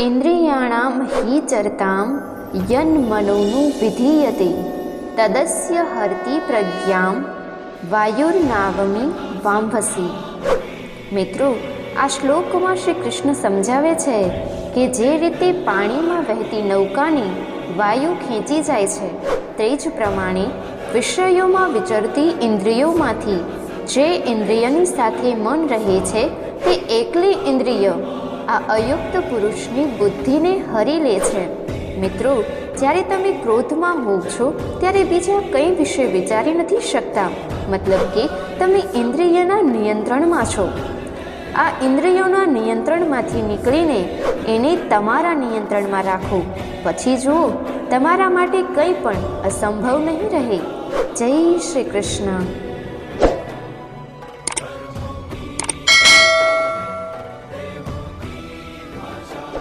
ઇન્દ્રિયાણામ હિ ચરતામ યન્મનોનું વિધીયતે તદસ્ય હરતિ પ્રજ્ઞામ વાયુર્નાવમી વાંભસી. મિત્રો, આ શ્લોકમાં શ્રી કૃષ્ણ સમજાવે છે કે જે રીતે પાણીમાં વહેતી નૌકાને વાયુ ખેંચી જાય છે, તે જ પ્રમાણે વિષયોમાં વિચરતી ઇન્દ્રિયોમાંથી જે ઇન્દ્રિયની સાથે મન રહે છે તે એકલી ઇન્દ્રિય આ અયુક્ત પુરુષની બુદ્ધિને હરી લે છે. મિત્રો, જ્યારે તમે ક્રોધમાં હોવ છો ત્યારે બીજા કંઈ વિશે વિચારી નથી શકતા, મતલબ કે તમે ઇન્દ્રિયના નિયંત્રણમાં છો. આ ઇન્દ્રિયોના નિયંત્રણમાંથી નીકળીને એને તમારા નિયંત્રણમાં રાખો, પછી જુઓ તમારા માટે કંઈ પણ અસંભવ નહીં રહે. જય શ્રી કૃષ્ણ.